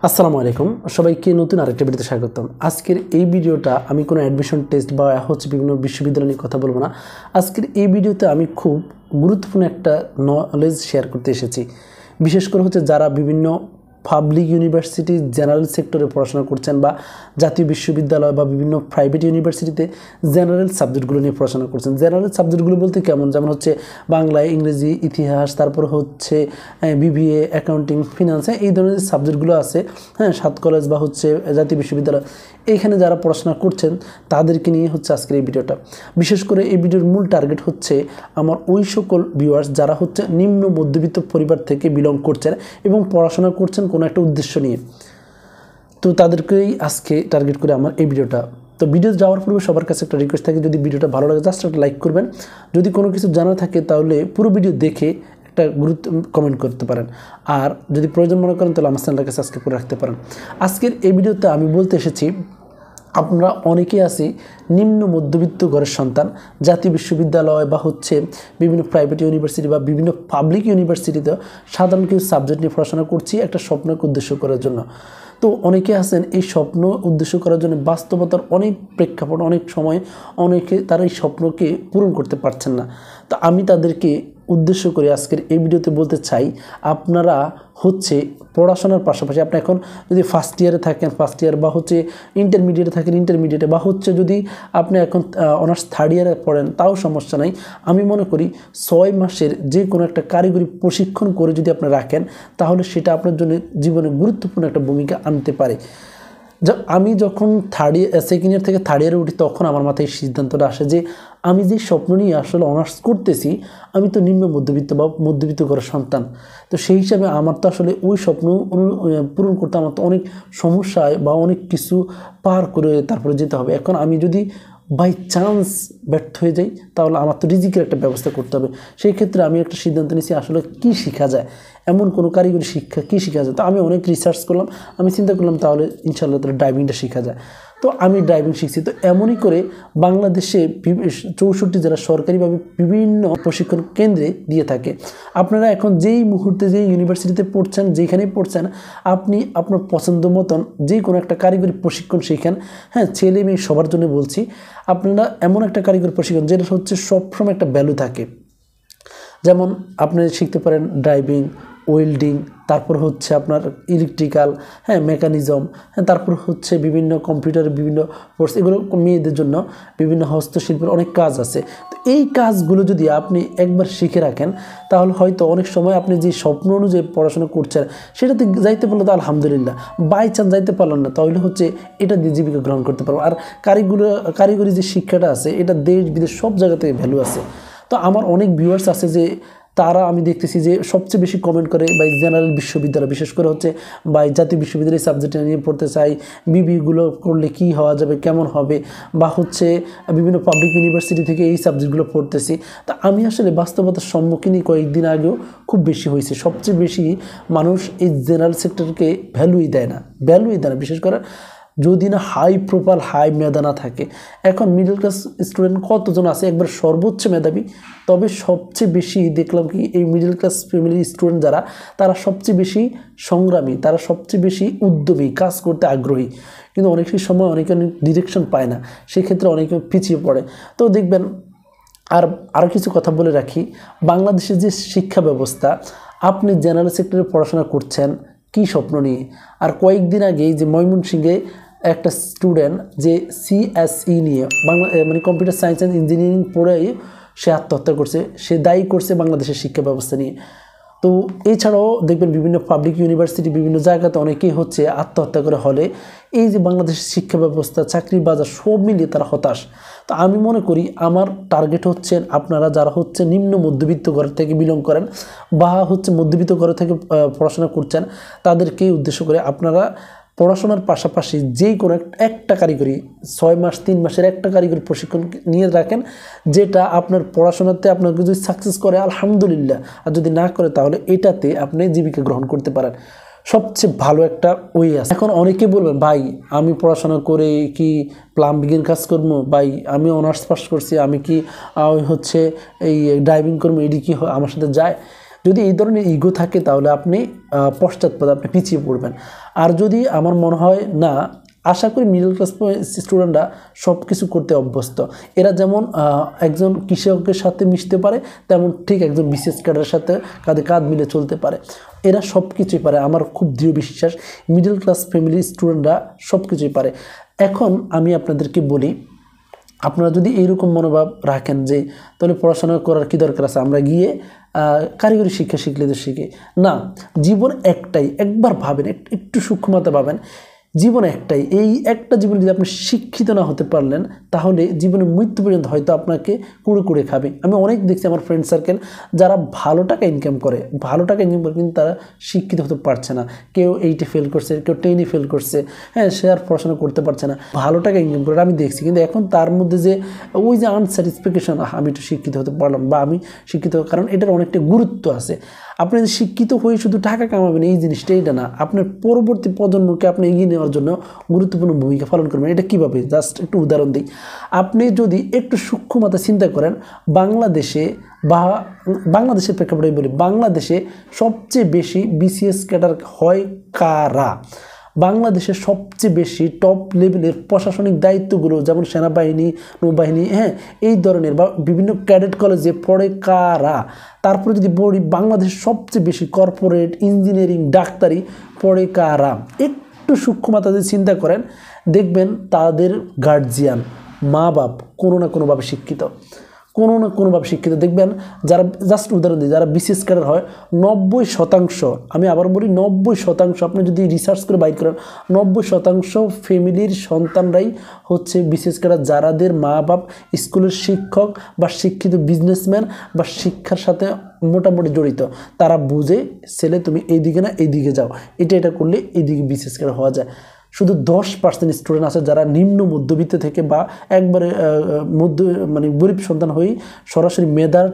আসসালামু আলাইকুম সবাইকে নতুন আরেকটা ভিডিওতে স্বাগতম। আজকের এই ভিডিওটা আমি কোনো অ্যাডমিশন টেস্ট বা বিভিন্ন বিশ্ববিদ্যালয় নিয়ে কথা বলবো না। আজকের এই ভিডিওতে আমি খুব গুরুত্বপূর্ণ একটা নলেজ শেয়ার করতে এসেছি। বিশেষ করে যারা বিভিন্ন পাবলিক ইউনিভার্সিটি জেনারেল সেক্টরে পড়াশোনা করছেন বা জাতীয় বিশ্ববিদ্যালয় বা বিভিন্ন প্রাইভেট ইউনিভার্সিটিতে জেনারেল সাবজেক্টগুলো নিয়ে পড়াশোনা করছেন। জেনারেল সাবজেক্টগুলো বলতে কেমন, যেমন বাংলা, ইংরেজি, ইতিহাস, তারপর বিবিএ, অ্যাকাউন্টিং, ফিনান্স, এই ধরনের সাবজেক্টগুলো আছে। 7 কলেজ বা জাতীয় বিশ্ববিদ্যালয়, এইখানে যারা পড়াশোনা করছেন তাদেরকে নিয়ে আজকের এই ভিডিওটা। বিশেষ করে এই ভিডিওর মূল টার্গেট আমার ওই সকল ভিউয়ার্স যারা নিম্ন মধ্যবিত্ত পরিবার থেকে বিলং করছেন এবং পড়াশোনা করছেন কোনো একটা উদ্দেশ্য নিয়ে। তো তাদেরকেই আজকে টার্গেট করে আমার এই ভিডিওটা। তো ভিডিও যাওয়ার পূর্বে সবার কাছে একটা রিকোয়েস্ট থাকে, যদি ভিডিওটা ভালো লাগে জাস্ট একটা লাইক করবেন। যদি কোনো কিছু জানা থাকে তাহলে পুরো ভিডিও দেখে একটা কমেন্ট করতে পারেন। আর যদি প্রয়োজন মনে করেন তাহলে আমার চ্যানেলটাকে সাবস্ক্রাইব করে রাখতে পারেন। আজকের এই ভিডিওতে আমি বলতে এসেছি, আমরা অনেকেই আছি নিম্ন মধ্যবিত্ত ঘরের সন্তান, জাতীয় বিশ্ববিদ্যালয় বা বিভিন্ন প্রাইভেট ইউনিভার্সিটি বা বিভিন্ন পাবলিক ইউনিভার্সিটিতে সাধারণ কিছু সাবজেক্ট নিয়ে পড়াশোনা করছি একটা স্বপ্নকে উদ্দেশ্য করার জন্য। তো অনেকে আছেন এই স্বপ্ন উদ্দেশ্য করার জন্য বাস্তবতার অনেক প্রেক্ষাপট, অনেক সময় অনেকে তারা এই স্বপ্নকে পূরণ করতে পারছেন না। তো আমি তাদেরকে উদ্দেশ্য করে আজকের এই ভিডিওতে বলতে চাই, আপনারা পড়াশোনার পাশাপাশি আপনি এখন যদি ফার্স্ট ইয়ারে থাকেন ফার্স্ট ইয়ার, বা ইন্টারমিডিয়েটে থাকেন ইন্টারমিডিয়েটে, বা যদি আপনি এখন অনার্স থার্ড ইয়ারে পড়েন তাও সমস্যা নাই। আমি মনে করি 6 মাসের যে কোনো একটা কারিগরি প্রশিক্ষণ করে যদি আপনি রাখেন তাহলে সেটা আপনার জন্য জীবনে গুরুত্বপূর্ণ একটা ভূমিকা আনতে পারে। আমি যখন সেকেন্ড ইয়ার থেকে থার্ড ইয়ারে উঠি তখন আমার মাথায় সিদ্ধান্তটা আসে যে আমি যে স্বপ্ন নিয়ে আসলে অনার্স করতেছি, আমি তো নিম্ন মধ্যবিত্ত বা মধ্যবিত্ত ঘরের সন্তান। তো সেই হিসাবে আমার তো আসলে ওই স্বপ্ন পূরণ করতে আমার তো অনেক সমস্যায় বা অনেক কিছু পার করে তারপরে যেতে হবে। এখন আমি যদি বাই চান্স ব্যর্থ হয়ে যাই তাহলে আমার তো রিজিকের একটা ব্যবস্থা করতে হবে। সেই ক্ষেত্রে আমি একটা সিদ্ধান্ত নিয়েছি আসলে কি শেখা যায়, এমন কোনো কারিগরি শিক্ষা কী শেখা যায়। তো আমি অনেক রিসার্চ করলাম, আমি চিন্তা করলাম তাহলে ইনশাআল্লাহ তাহলে ড্রাইভিংটা শেখা যায়। তো আমি ড্রাইভিং শিখছি। তো এমনই করে বাংলাদেশে 64 জেলা সরকারিভাবে বিভিন্ন প্রশিক্ষণ কেন্দ্রে দিয়ে থাকে। আপনারা এখন যেই মুহূর্তে যেই ইউনিভার্সিটিতে পড়ছেন, যেখানেই পড়ছেন, আপনি আপনার পছন্দ মতন যে কোনো একটা কারিগরি প্রশিক্ষণ শেখেন। ছেলে মেয়ে সবার জন্য বলছি, আপনারা এমন একটা কারিগরি প্রশিক্ষণ যেটা সবসময় একটা ভ্যালু থাকে। যেমন আপনি শিখতে পারেন ড্রাইভিং, ওয়েল্ডিং, তারপর আপনার ইলেকট্রিক্যাল, মেকানিজম, তারপর বিভিন্ন কম্পিউটারের বিভিন্ন কোর্স, এগুলো মেয়েদের জন্য বিভিন্ন হস্তশিল্পের অনেক কাজ আছে। তো এই কাজগুলো যদি আপনি একবার শিখে রাখেন তাহলে হয়তো অনেক সময় আপনি যে স্বপ্ন অনুযায়ী পড়াশোনা করছেন সেটাতে যাইতে পারলে তো আলহামদুলিল্লাহ, বাই চান্স যাইতে পারলেন না তাহলে এটা দিয়ে জীবিকা গ্রহণ করতে পারবো। আর কারিগরি যে শিক্ষাটা আছে এটা দেশ বিদেশ সব জায়গাতে ভ্যালু আছে। তো আমার অনেক ভিউয়ার্স আছে যে তারা আমি দেখতেছি যে সবচেয়ে বেশি কমেন্ট করে বাই জেনারেল বিশ্ববিদ্যালয়, বিশেষ করে বাই জাতীয় বিশ্ববিদ্যালয় সাবজেক্ট নিয়ে পড়তে চাই, বিবিগুলো করলে কি হওয়া যাবে, কেমন হবে, বা বিভিন্ন পাবলিক ইউনিভার্সিটি থেকে এই সাবজেক্টগুলো পড়তেছি। তা আমি আসলে বাস্তবতার সম্মুখীনই কয়েকদিন আগেও খুব বেশি হয়েছে। সবচেয়ে বেশি মানুষ এই জেনারেল সেক্টরকে ভ্যালুই দেয় না, বিশেষ করে যদি না হাই প্রোফাইল হাই মেধা না থাকে। এখন মিডল ক্লাস স্টুডেন্ট কতজন আছে একবার সর্বোচ্চ মেধাবী, তবে সবচেয়ে বেশি দেখলাম কি এই মিডল ক্লাস ফ্যামিলির স্টুডেন্ট যারা, তারা সবচেয়ে বেশি সংগ্রামী, তারা সবচেয়ে বেশি উদ্যমী, কাজ করতে আগ্রহী। কিন্তু অনেক সময় অনেকে ডিরেকশন পায় না, সেক্ষেত্রে অনেকে পিছিয়ে পড়ে। তো দেখবেন আরও কিছু কথা বলে রাখি, বাংলাদেশের যে শিক্ষা ব্যবস্থা, আপনি জেনারেল সেক্টরে পড়াশোনা করছেন কি স্বপ্ন নিয়ে, আর কয়েকদিন আগেই যে ময়মনসিংহে একটা স্টুডেন্ট যে সিএসই নিয়ে কম্পিউটার সায়েন্স অ্যান্ড ইঞ্জিনিয়ারিং পড়ে সে আত্মহত্যা করছে, সে দায়ী করছে বাংলাদেশের শিক্ষা ব্যবস্থা নিয়ে। তো এছাড়াও দেখবেন বিভিন্ন পাবলিক ইউনিভার্সিটি বিভিন্ন জায়গাতে অনেকেই আত্মহত্যা করে, হলে এই যে বাংলাদেশের শিক্ষা ব্যবস্থা, চাকরির বাজার সব মিলিয়ে তারা হতাশ। তো আমি মনে করি আমার টার্গেট আপনারা যারা নিম্ন মধ্যবিত্ত ঘর থেকে বিলং করেন বা মধ্যবিত্ত ঘর থেকে পড়াশোনা করছেন, তাদেরকেই উদ্দেশ্য করে আপনারা পড়াশোনার পাশাপাশি যেই কোনো একটা কারিগরি 6 মাস 3 মাসের একটা কারিগরি প্রশিক্ষণ নিয়ে রাখেন, যেটা আপনার পড়াশোনাতে আপনাকে যদি সাকসেস করে আলহামদুলিল্লাহ, আর যদি না করে তাহলে এটাতে আপনি জীবিকা গ্রহণ করতে পারেন। সবচেয়ে ভালো একটা ওয়ে আছে। এখন অনেকে বলবেন ভাই আমি পড়াশোনা করে কি প্লাম্বিংয়ের কাজ করবো, ভাই আমি অনার্স পাস করছি, আমি কি এই ড্রাইভিং করবো, এটি কি আমার সাথে যায়? যদি এই ধরনের ইগো থাকে তাহলে আপনি পশ্চাৎপদ, আপনি পিছিয়ে পড়বেন। আর যদি আমার মনে হয় না, আশা করি মিডল ক্লাস স্টুডেন্টরা সব কিছু করতে অভ্যস্ত। এরা যেমন একজন কৃষকের সাথে মিশতে পারে, তেমন ঠিক একজন বিসিএস ক্যাডারের সাথে কাঁধে কাঁধ মিলে চলতে পারে। এরা সব কিছুই পারে, আমার খুব দৃঢ় বিশ্বাস মিডল ক্লাস ফ্যামিলির স্টুডেন্টরা সব কিছুই পারে। এখন আমি আপনাদেরকে বলি, আপনারা যদি এইরকম মনোভাব রাখেন যে তাহলে পড়াশোনা করার কী দরকার আছে, আমরা গিয়ে কারিগরি শিক্ষা শিখলে তো শিখে না। জীবন একটাই, একবার ভাবেন, একটু সূক্ষ্মতা ভাবেন, জীবন একটাই। এই একটা জীবনে যদি আপনি শিক্ষিত না হতে পারলেন তাহলে জীবনের মৃত্যু পর্যন্ত হয়তো আপনাকে কুড়ে কুড়ে খাবে। আমি অনেক দেখছি আমার ফ্রেন্ড সার্কেল যারা ভালো টাকা ইনকাম করে কিন্তু তারা শিক্ষিত হতে পারছে না। কেউ 8-এ ফেল করছে, কেউ 10-এ ফেল করছে, হ্যাঁ, সে আর পড়াশোনা করতে পারছে না, ভালো টাকা ইনকাম করে আমি দেখছি। কিন্তু এখন তার মধ্যে যে ওই যে আনস্যাটিসফ্যাকশন, আমি একটু শিক্ষিত হতে পারলাম বা আমি শিক্ষিত, কারণ এটার অনেকটা গুরুত্ব আছে। আপনি যে শিক্ষিত হয়ে শুধু টাকা কামাবেন এই জিনিসটা এটা না, আপনার পরবর্তী প্রজন্মকে আপনি এগিয়ে নেওয়ার জন্য গুরুত্বপূর্ণ ভূমিকা পালন করবেন। এটা কীভাবে, জাস্ট একটু উদাহরণ দিই। আপনি যদি একটু সূক্ষ্মতা চিন্তা করেন, বাংলাদেশের প্রেক্ষাপটে বলি, বাংলাদেশে সবচেয়ে বেশি বিসিএস ক্যাডার হয় কারা? বাংলাদেশের সবচেয়ে বেশি টপ লেভেলের প্রশাসনিক দায়িত্বগুলো যেমন সেনাবাহিনী, নৌবাহিনী, হ্যাঁ, এই ধরনের বা বিভিন্ন ক্যাডেট কলেজে পড়ে কারা? তারপরে যদি বলি বাংলাদেশের সবচেয়ে বেশি কর্পোরেট, ইঞ্জিনিয়ারিং, ডাক্তারি পড়ে কারা? একটু সূক্ষ্মতা যদি চিন্তা করেন দেখবেন তাদের গার্জিয়ান, মা বাপ কোনো না কোনোভাবে শিক্ষিত, দেখবেন। যারা, জাস্ট উদাহরণ দিই, যারা বিসিএস ক্যাডার হয় 90%, আমি আবার বলি 90%, আপনি যদি রিসার্চ করে বাইর করেন 90% ফ্যামিলির সন্তানরাই হচ্ছে বিসিএস ক্যাডার, যারাদের মা বাপ স্কুলের শিক্ষক বা শিক্ষিত বিজনেসম্যান বা শিক্ষার সাথে মোটামুটি জড়িত। তারা বুঝে ছেলে তুমি এইদিকে না এইদিকে যাও, এটা করলে এইদিকে বিসিএস ক্যাডার হওয়া যায়। শুধু 10% স্টুডেন্ট আছে যারা নিম্ন মধ্যবিত্ত থেকে বা একবারে মানে গরিব সন্তান হয়েই সরাসরি মেধার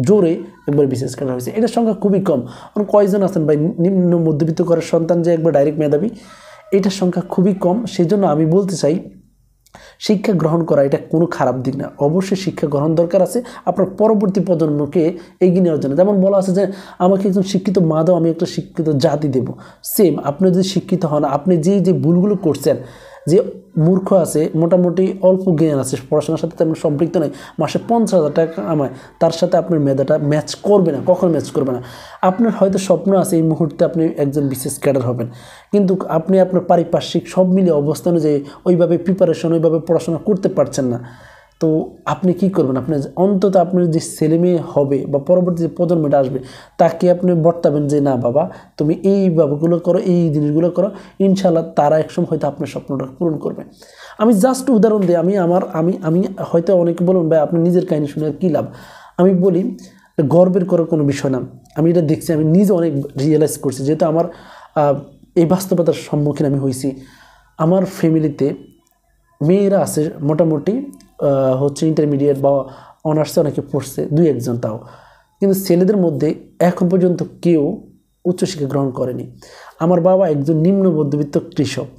জোরে একবার বিসিএস ক্যাডার হয়েছে। এটার সংখ্যা খুবই কম। কয়জন আছেন ভাই নিম্ন মধ্যবিত্ত করার সন্তান যে একবার ডাইরেক্ট মেধাবী? এটার সংখ্যা খুবই কম। সেই জন্য আমি বলতে চাই শিক্ষা গ্রহণ করা এটা কোনো খারাপ দিক না, অবশ্যই শিক্ষা গ্রহণ দরকার আছে আপনার পরবর্তী প্রজন্মকে এগিয়ে নেওয়ার জন্য। যেমন বলা আছে যে আমাকে একজন শিক্ষিত মা দাও, আমি একটা শিক্ষিত জাতি দেব। সেম, আপনি যদি শিক্ষিত হন, আপনি যে ভুলগুলো করছেন, যে মূর্খ আছে, মোটামুটি অল্প জ্ঞান আছে, পড়াশোনার সাথে তেমন সম্পৃক্ত নয়, মাসে 50,000 টাকা কামায়, তার সাথে আপনার মেধাটা ম্যাচ করবে না, কখনো ম্যাচ করবে না। আপনার হয়তো স্বপ্ন আছে এই মুহূর্তে আপনি একজন বিসিএস ক্যাডার হবেন, কিন্তু আপনি আপনার পারিপার্শ্বিক সব মিলিয়ে অবস্থা অনুযায়ী ওইভাবে প্রিপারেশন, ওইভাবে পড়াশোনা করতে পারছেন না। তো আপনি কি করবেন? আপনি অন্তত আপনার যে ছেলে মেয়ে হবে বা পরবর্তী যে প্রজন্মটা আসবে তাকে আপনি বর্তাবেন যে না বাবা তুমি এই বাবাগুলো করো, এই জিনিসগুলো করো, ইনশাল্লাহ তারা একসময় হয়তো আপনার স্বপ্নটা পূরণ করবে। আমি জাস্ট উদাহরণ দিই, আমি হয়তো অনেকে বলুন ভাই আপনি নিজের কাহিনী শুনে কী লাভ। আমি বলি গর্বের করার কোনো বিষয় না, আমি এটা দেখছি, আমি নিজে অনেক রিয়েলাইজ করছি, যেহেতু আমার এই বাস্তবতার সম্মুখীন আমি হয়েছি। আমার ফ্যামিলিতে মেয়েরা আছে মোটামুটি হচ্ছে ইন্টারমিডিয়েট বা অনার্সে অনেকে পড়ছে, 2-1 তাও, কিন্তু ছেলেদের মধ্যে এখন পর্যন্ত কেউ উচ্চশিক্ষা গ্রহণ করেনি। আমার বাবা একজন নিম্ন মধ্যবিত্ত কৃষক,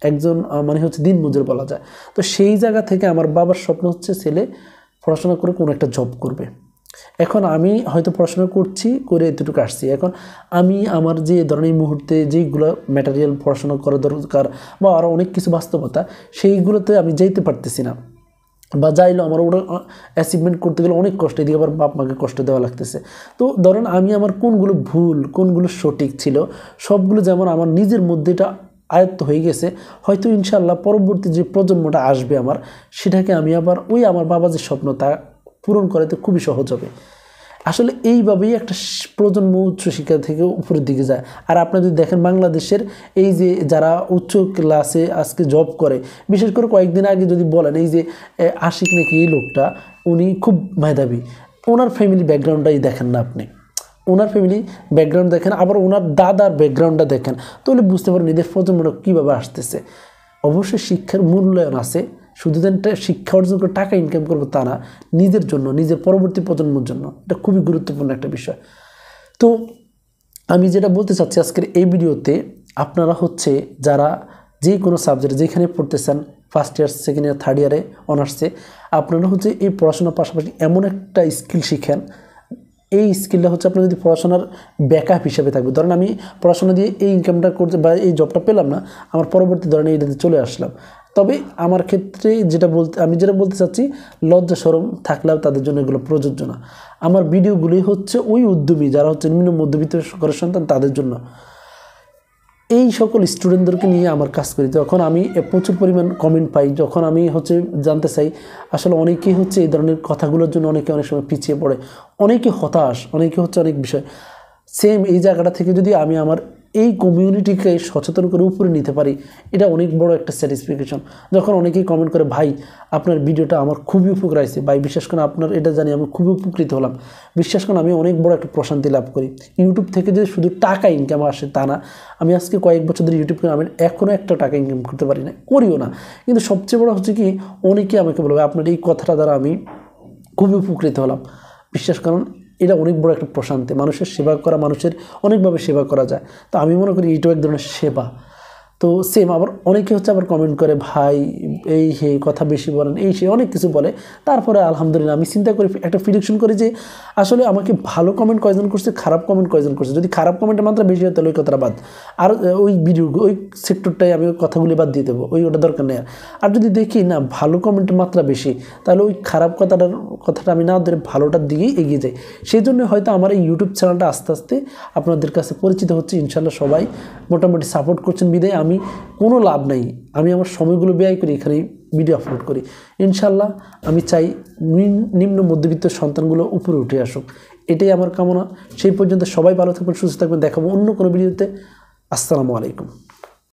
একজন মানে হচ্ছে দিনমজুর বলা যায়। তো সেই জায়গা থেকে আমার বাবার স্বপ্ন হচ্ছে ছেলে পড়াশোনা করে কোনো একটা জব করবে। এখন আমি হয়তো পড়াশোনা করছি, করে এতটুকু আসছি। এখন আমি আমার যে ধরনের মুহূর্তে যেইগুলো ম্যাটেরিয়াল পড়াশোনা করা দরকার বা আরও অনেক কিছু বাস্তবতা, সেইগুলোতে আমি যেতে পারতেছি না, বা যাইলো আমার ওটা অ্যাচিভমেন্ট করতে গেলে অনেক কষ্ট, এদিকে আবার বাপ মাকে কষ্ট দেওয়া লাগতেছে। তো ধরেন আমি আমার কোনগুলো ভুল কোনগুলো সঠিক ছিল সবগুলো যেমন আমার নিজের মধ্যে এটা আয়ত্ত হয়ে গেছে, হয়তো ইনশাল্লাহ পরবর্তী যে প্রজন্মটা আসবে আমার, সেটাকে আমি আবার ওই আমার বাবা যে স্বপ্ন তা পূরণ করাতে খুবই সহজ হবে। আসলে এইভাবেই একটা প্রজন্ম উচ্চশিক্ষা থেকে উপরের দিকে যায়। আর আপনি যদি দেখেন বাংলাদেশের এই যে যারা উচ্চ ক্লাসে আজকে জব করে, বিশেষ করে কয়েকদিন আগে যদি বলেন এই যে আশিক নাকি এই লোকটা, উনি খুব মেধাবী, ওনার ফ্যামিলি ব্যাকগ্রাউন্ডটাই দেখেন না আপনি, ওনার ফ্যামিলি ব্যাকগ্রাউন্ড দেখেন, আবার ওনার দাদার ব্যাকগ্রাউন্ডটা দেখেন, তাহলে বুঝতে পারেন এদের প্রজন্মটা কীভাবে আসতেছে। অবশ্যই শিক্ষার মূল্যায়ন আছে, শুধু শিক্ষা অর্জন করে টাকা ইনকাম করবো তা না, নিজের জন্য, নিজের পরবর্তী প্রজন্মের জন্য, এটা খুবই গুরুত্বপূর্ণ একটা বিষয়। তো আমি যেটা বলতে চাচ্ছি আজকের এই ভিডিওতে, আপনারা হচ্ছে যারা যে কোনো সাবজেক্ট যেখানে পড়তেছেন, first year, second year, third ইয়ারে, অনার্সে, আপনারা হচ্ছে এই পড়াশোনার পাশাপাশি এমন একটা স্কিল শিখেন এই স্কিলটা হচ্ছে আপনার যদি পড়াশোনার ব্যাকআপ হিসেবে থাকবে। ধরেন আমি পড়াশোনা দিয়ে এই ইনকামটা করতে বা এই জবটা পেলাম না, আমার পরবর্তী ধরেন এইটাতে চলে আসলাম। তবে আমার ক্ষেত্রে আমি যেটা বলতে চাচ্ছি, লজ্জা শরম থাকলেও তাদের জন্য এগুলো প্রযোজ্য না। আমার ভিডিওগুলি হচ্ছে ওই উদ্যমী যারা হচ্ছে নিম্ন মধ্যবিত্ত ঘরের সন্তান, তাদের জন্য। এই সকল স্টুডেন্টদেরকে নিয়ে আমার কাজ করি। তখন আমি প্রচুর পরিমাণ কমেন্ট পাই, যখন আমি হচ্ছে জানতে চাই আসলে অনেকেই হচ্ছে এই ধরনের কথাগুলোর জন্য অনেক সময় পিছিয়ে পড়ে, অনেকে হতাশ, অনেকে হচ্ছে অনেক বিষয়। সেম এই জায়গাটা থেকে যদি আমি আমার এই কমিউনিটিকে সচেতন করে উপরে নিতে পারি, এটা অনেক বড় একটা স্যাটিসফ্যাকশন। যখন অনেকেই কমেন্ট করে, ভাই আপনার ভিডিওটা আমার খুবই উপকার হয়েছে, ভাই বিশ্বাস করেন আপনার এটা জানি আমি খুবই উপকৃত হলাম, বিশ্বাস করেন আমি অনেক বড় একটা প্রশান্তি লাভ করি। ইউটিউব থেকে যে শুধু টাকা ইনকাম আসে তা না, আমি আজকে কয়েক বছর ধরে ইউটিউব করে আমি এখনও একটা টাকা ইনকাম করতে পারি না, করিও না। কিন্তু সবচেয়ে বড় হচ্ছে কি, অনেকেই আমাকে বলবে আপনার এই কথাটা দ্বারা আমি খুবই উপকৃত হলাম। বিশ্বাস করুন এটা অনেক বড় একটা প্রশান্তি। মানুষের সেবা করা, মানুষের অনেকভাবে সেবা করা যায়। তো আমি মনে করি এটাও এক ধরনের সেবা। তো সেম আবার অনেকে হচ্ছে আবার কমেন্ট করে, ভাই এই হে কথা বেশি বলেন, এই সে অনেক কিছু বলে। তারপরে আলহামদুলিল্লাহ আমি চিন্তা করি, একটা প্রিডিকশন করি যে আসলে আমাকে ভালো কমেন্ট কয়জন করছে, খারাপ কমেন্ট কয়জন করছে। যদি খারাপ কমেন্টের মাত্রা বেশি হয় তাহলে ওই কথাটা বাদ, আর ওই ভিডিও ওই সেক্টরটাই আমি ওই কথাগুলি বাদ দিয়ে দেবো, ওটা দরকার নেই। আর যদি দেখি না ভালো কমেন্টের মাত্রা বেশি, তাহলে ওই খারাপ কথাটা আমি না ধরে ভালোটার দিকেই এগিয়ে যাই। সেই জন্য হয়তো আমার এই ইউটিউব চ্যানেলটা আস্তে আস্তে আপনাদের কাছে পরিচিত হচ্ছে। ইনশাল্লাহ সবাই মোটামুটি সাপোর্ট করছেন বিদায় আমি কোনো লাভ নাই, আমি আমার সময়গুলো ব্যয় করি এখানে ভিডিও আপলোড করি। ইনশাল্লাহ আমি চাই নিম্ন মধ্যবিত্ত সন্তানগুলো উপরে উঠে আসুক, এটাই আমার কামনা। সেই পর্যন্ত সবাই ভালো থাকবেন, সুস্থ থাকবেন, দেখাবো অন্য কোনো ভিডিওতে। আসসালামু আলাইকুম।